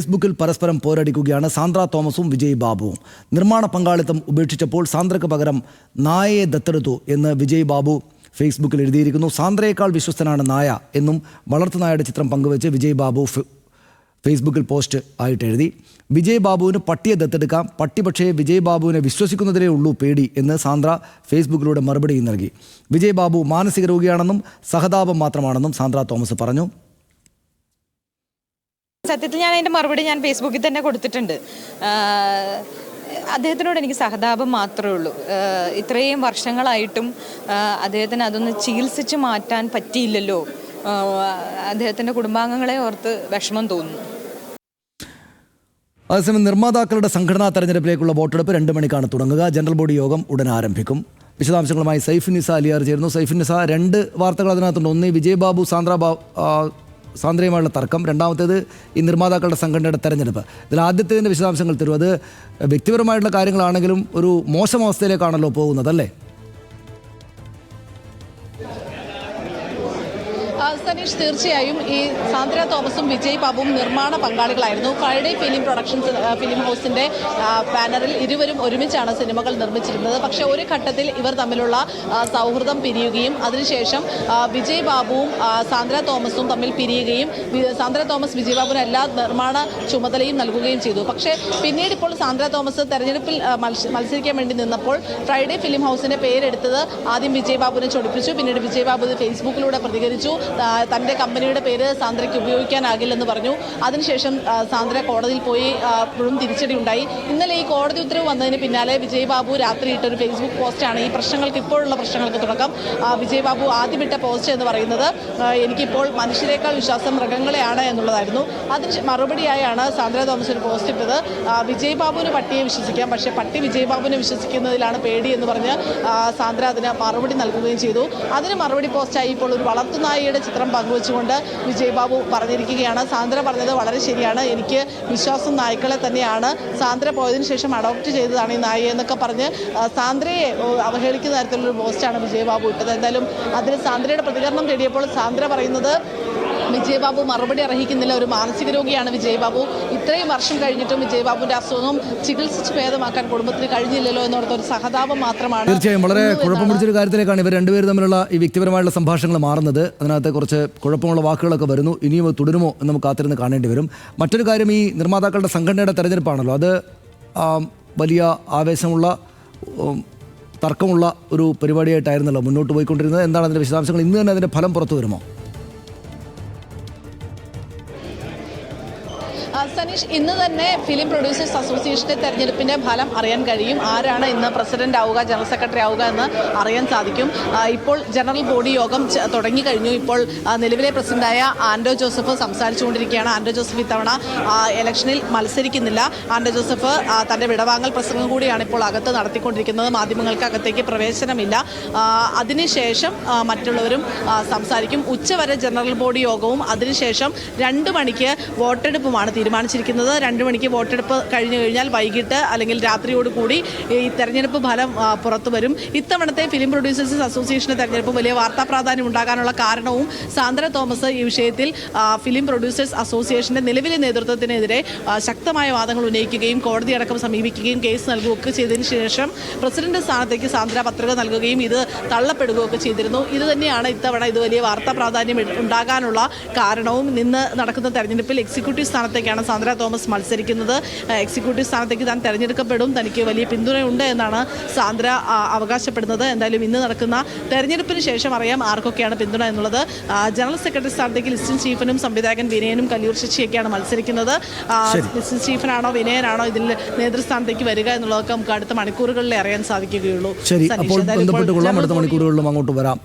ഫേസ്ബുക്കിൽ പരസ്പരം പോരടിക്കുകയാണ് സാന്ദ്ര തോമസും വിജയ് ബാബുവും. നിർമ്മാണ പങ്കാളിത്തം ഉപേക്ഷിച്ചപ്പോൾ സാന്ദ്രയ്ക്ക് പകരം നായയെ ദത്തെടുത്തു എന്ന് വിജയ് ബാബു ഫേസ്ബുക്കിൽ എഴുതിയിരിക്കുന്നു. സാന്ദ്രയേക്കാൾ വിശ്വസ്തനാണ് നായ എന്നും വളർത്തുനായയുടെ ചിത്രം പങ്കുവെച്ച് വിജയ് ബാബു ഫേസ്ബുക്കിൽ പോസ്റ്റ് ആയിട്ട് എഴുതി. വിജയ് ബാബുവിന് പട്ടിയെ ദത്തെടുക്കാം, പട്ടി പക്ഷേ വിജയ് ബാബുവിനെ വിശ്വസിക്കുന്നതിലേ ഉള്ളൂ പേടി എന്ന് സാന്ദ്ര ഫേസ്ബുക്കിലൂടെ മറുപടിയും നൽകി. വിജയ് ബാബു മാനസിക രോഗിയാണെന്നും സഹതാപം മാത്രമാണെന്നും സാന്ദ്ര തോമസ് പറഞ്ഞു. സത്യത്തിൽ ഞാൻ അതിൻ്റെ മറുപടി ഞാൻ ഫേസ്ബുക്കിൽ തന്നെ കൊടുത്തിട്ടുണ്ട്. അദ്ദേഹത്തിനോട് എനിക്ക് സഹതാപം മാത്രമേ ഉള്ളൂ. ഇത്രയും വർഷങ്ങളായിട്ടും അദ്ദേഹത്തിന് അതൊന്ന് ചികിത്സിച്ച് മാറ്റാൻ പറ്റിയില്ലല്ലോ. അദ്ദേഹത്തിൻ്റെ കുടുംബാംഗങ്ങളെ ഓർത്ത് വിഷമം തോന്നുന്നു. അതേസമയം നിർമ്മാതാക്കളുടെ സംഘടനാ തെരഞ്ഞെടുപ്പിലേക്കുള്ള വോട്ടെടുപ്പ് 2 മണിക്കാണ് തുടങ്ങുക. ജനറൽ ബോഡി യോഗം ഉടൻ ആരംഭിക്കും. വിശദാംശങ്ങളുമായി സൈഫുന്നിസ അലിയാർ ചേരുന്നു. സൈഫുന്നിസ, 2 വാർത്തകൾ അതിനകത്തുണ്ട്. ഒന്ന്, വിജയ് ബാബു സാന്ദ്രയുമായുള്ള തർക്കം. രണ്ടാമത്തേത് ഈ നിർമ്മാതാക്കളുടെ സംഘടനയുടെ തെരഞ്ഞെടുപ്പ്. ഇതിൽ ആദ്യത്തേതിൻ്റെ വിശദാംശങ്ങൾ തരും. അത് വ്യക്തിപരമായിട്ടുള്ള കാര്യങ്ങളാണെങ്കിലും ഒരു മോശം അവസ്ഥയിലേക്കാണല്ലോ പോകുന്നത്, അല്ലേ? സനീഷ്, തീർച്ചയായും ഈ സാന്ദ്ര തോമസും വിജയ് ബാബുവും നിർമ്മാണ പങ്കാളികളായിരുന്നു. ഫ്രൈഡേ ഫിലിം പ്രൊഡക്ഷൻസ് ഫിലിം ഹൗസിന്റെ ബാനറിൽ ഇരുവരും ഒരുമിച്ചാണ് സിനിമകൾ നിർമ്മിച്ചിരുന്നത്. പക്ഷേ ഒരു ഘട്ടത്തിൽ ഇവർ തമ്മിലുള്ള സൗഹൃദം പിരിയുകയും അതിനുശേഷം വിജയ് ബാബുവും സാന്ദ്ര തോമസും തമ്മിൽ പിരിയുകയും സാന്ദ്ര തോമസ് വിജയ് ബാബുവിന് എല്ലാ നിർമ്മാണ ചുമതലയും നൽകുകയും ചെയ്തു. പക്ഷേ പിന്നീട് ഇപ്പോൾ സാന്ദ്ര തോമസ് തെരഞ്ഞെടുപ്പിൽ മത്സരിക്കാൻ വേണ്ടി നിന്നപ്പോൾ ഫ്രൈഡേ ഫിലിം ഹൗസിന്റെ പേരെടുത്തത് ആദ്യം വിജയ് ബാബുവിനെ ചൊടിപ്പിച്ചു. പിന്നീട് വിജയ് ബാബു ഫേസ്ബുക്കിലൂടെ പ്രതികരിച്ചു. തൻ്റെ കമ്പനിയുടെ പേര് സാന്ദ്രയ്ക്ക് ഉപയോഗിക്കാനാകില്ലെന്ന് പറഞ്ഞു. അതിനുശേഷം സാന്ദ്ര കോടതിയിൽ പോയി ഇപ്പോഴും തിരിച്ചടി ഉണ്ടായി. ഇന്നലെ ഈ കോടതി ഉത്തരവ് വന്നതിന് പിന്നാലെ വിജയ് ബാബു രാത്രി ഇട്ടൊരു ഫേസ്ബുക്ക് പോസ്റ്റാണ് ഈ പ്രശ്നങ്ങൾക്ക്, ഇപ്പോഴുള്ള പ്രശ്നങ്ങൾക്ക് തുടക്കം. വിജയ് ബാബു ആദ്യം ഇട്ട പോസ്റ്റ് എന്ന് പറയുന്നത് എനിക്കിപ്പോൾ മനുഷ്യരെക്കാൾ വിശ്വാസം മൃഗങ്ങളെയാണ് എന്നുള്ളതായിരുന്നു. അതിന് മറുപടിയായാണ് സാന്ദ്ര തോമസ് ഒരു പോസ്റ്റ് ഇട്ടത്. വിജയ് ബാബുവിന് പട്ടിയെ വിശ്വസിക്കാം, പക്ഷേ പട്ടി വിജയ് ബാബുവിനെ വിശ്വസിക്കുന്നതിലാണ് പേടി എന്ന് പറഞ്ഞ് സാന്ദ്ര അതിന് മറുപടി നൽകുകയും ചെയ്തു. അതിന് മറുപടി പോസ്റ്റായി ഇപ്പോൾ ഒരു വളർത്തുനായയുടെ ചിത്രം പങ്കുവെച്ചുകൊണ്ട് വിജയ് ബാബു പറഞ്ഞിരിക്കുകയാണ്. സാന്ദ്ര പറഞ്ഞത് വളരെ ശരിയാണ്, എനിക്ക് വിശ്വാസം നായ്ക്കളെ തന്നെയാണ്. സാന്ദ്ര പോയതിനു ശേഷം അഡോപ്റ്റ് ചെയ്തതാണ് ഈ നായ എന്നൊക്കെ പറഞ്ഞ് സാന്ദ്രയെ അവഹേളിക്കുന്ന തരത്തിലുള്ള പോസ്റ്റാണ് വിജയ് ബാബു ഇട്ടത്. എന്തായാലും അതിന് സാന്ദ്രയുടെ പ്രതികരണം തേടിയപ്പോൾ സാന്ദ്ര പറയുന്നത് വിജയ് ബാബു മറുപടി അർഹിക്കുന്നില്ല, ഒരു മാനസിക രോഗിയാണ് വിജയ് ബാബു. ഇത്രയും വർഷം കഴിഞ്ഞിട്ടും വിജയ് ബാബുവിന്റെ അസുഖം ചികിത്സിച്ച് ഭേദമാക്കാൻ കുടുംബത്തിന് കഴിഞ്ഞില്ലല്ലോ എന്നോർത്ത് ഒരു സഹതാപം മാത്രമാണ്. തീർച്ചയായും വളരെ കുഴപ്പം പിടിച്ചൊരു കാര്യത്തിലേക്കാണ് ഇവർ രണ്ടുപേരും തമ്മിലുള്ള ഈ വ്യക്തിപരമായുള്ള സംഭാഷണങ്ങൾ മാറുന്നത്. അതിനകത്ത് കുറച്ച് കുഴപ്പമുള്ള വാക്കുകളൊക്കെ വരുന്നു. ഇനിയും തുടരുമോ എന്ന് നമുക്ക് കാത്തിരുന്ന് കാണേണ്ടി വരും. മറ്റൊരു കാര്യം, ഈ നിർമ്മാതാക്കളുടെ സംഘടനയുടെ തെരഞ്ഞെടുപ്പാണല്ലോ, അത് വലിയ ആവേശമുള്ള തർക്കമുള്ള ഒരു പരിപാടിയായിട്ടായിരുന്നല്ലോ മുന്നോട്ട് പോയിക്കൊണ്ടിരുന്നത്. എന്താണ് അതിൻ്റെ വിശദാംശങ്ങൾ? ഇന്ന് തന്നെ അതിൻ്റെ ഫലം പുറത്തു വരുമോ? സനീഷ്, ഇന്ന് തന്നെ ഫിലിം പ്രൊഡ്യൂസേഴ്സ് അസോസിയേഷന്റെ തെരഞ്ഞെടുപ്പിന്റെ ഫലം അറിയാൻ കഴിയും. ആരാണ് ഇന്ന് പ്രസിഡന്റ് ആവുക, ജനറൽ സെക്രട്ടറി ആവുക എന്ന് അറിയാൻ സാധിക്കും. ഇപ്പോൾ ജനറൽ ബോഡി യോഗം തുടങ്ങിക്കഴിഞ്ഞു. ഇപ്പോൾ നിലവിലെ പ്രസിഡന്റായ ആൻഡോ ജോസഫ് സംസാരിച്ചുകൊണ്ടിരിക്കുകയാണ്. ആൻഡോ ജോസഫ് ഇത്തവണ ഇലക്ഷനിൽ മത്സരിക്കുന്നില്ല. ആൻഡോ ജോസഫ് തന്റെ വിടവാങ്ങൽ പ്രസംഗം കൂടിയാണ് ഇപ്പോൾ അകത്ത് നടത്തിക്കൊണ്ടിരിക്കുന്നത്. മാധ്യമങ്ങൾക്ക് അകത്തേക്ക് പ്രവേശനമില്ല. അതിനുശേഷം മറ്റുള്ളവരും സംസാരിക്കും. ഉച്ചവരെ ജനറൽ ബോഡി യോഗവും അതിനുശേഷം 2 മണിക്ക് വോട്ടെടുപ്പുമാണ് തീരുമാനിച്ചിരിക്കുന്നത്. 2 മണിക്ക് വോട്ടെടുപ്പ് കഴിഞ്ഞു കഴിഞ്ഞാൽ വൈകിട്ട് അല്ലെങ്കിൽ രാത്രിയോടുകൂടി ഈ തെരഞ്ഞെടുപ്പ് ഫലം പുറത്തു വരും. ഇത്തവണത്തെ ഫിലിം പ്രൊഡ്യൂസേഴ്സ് അസോസിയേഷന്റെ തെരഞ്ഞെടുപ്പ് വലിയ വാർത്താ പ്രാധാന്യം ഉണ്ടാകാനുള്ള കാരണവും സാന്ദ്ര തോമസ് ഈ വിഷയത്തിൽ ഫിലിം പ്രൊഡ്യൂസേഴ്സ് അസോസിയേഷന്റെ നിലവിലെ നേതൃത്വത്തിനെതിരെ ശക്തമായ വാദങ്ങൾ ഉന്നയിക്കുകയും കോടതിയടക്കം സമീപിക്കുകയും കേസ് നൽകുകയൊക്കെ ചെയ്തതിനു ശേഷം പ്രസിഡന്റ് സ്ഥാനത്തേക്ക് സാന്ദ്ര പത്രിക നൽകുകയും ഇത് തള്ളപ്പെടുകയൊക്കെ ചെയ്തിരുന്നു. ഇത് തന്നെയാണ് ഇത്തവണ ഇത് വലിയ വാർത്താ പ്രാധാന്യം ഉണ്ടാകാനുള്ള കാരണവും. ഇന്ന് നടക്കുന്ന തെരഞ്ഞെടുപ്പിൽ എക്സിക്യൂട്ടീവ് സ്ഥാനത്തേക്കാണ് സാന്ദ്ര തോമസ് മത്സരിക്കുന്നത്. എക്സിക്യൂട്ടീവ് സ്ഥാനത്തേക്ക് താൻ തെരഞ്ഞെടുക്കപ്പെടും, തനിക്ക് വലിയ പിന്തുണയുണ്ട് എന്നാണ് സാന്ദ്ര അവകാശപ്പെടുന്നത്. എന്തായാലും ഇന്ന് നടക്കുന്ന തെരഞ്ഞെടുപ്പിന് ശേഷം അറിയാം ആർക്കൊക്കെയാണ് പിന്തുണ എന്നുള്ളത്. ജനറൽ സെക്രട്ടറി സ്ഥാനത്തേക്ക് ലിസ്റ്റിൻ ചീഫനും സംവിധായകൻ വിനയനും കല്ലൂർ ശശിയൊക്കെയാണ് മത്സരിക്കുന്നത്. ലിസ്റ്റിൻ ചീഫനാണോ വിനയനാണോ ഇതിൽ നേതൃസ്ഥാനത്തേക്ക് വരിക എന്നുള്ളതൊക്കെ നമുക്ക് അടുത്ത മണിക്കൂറുകളിൽ അറിയാൻ സാധിക്കുകയുള്ളൂ. ശരി, അപ്പോൾ ബന്ധപ്പെട്ടുകൊള്ളാം. അടുത്ത മണിക്കൂറുകളിലും അങ്ങോട്ട് വരാം.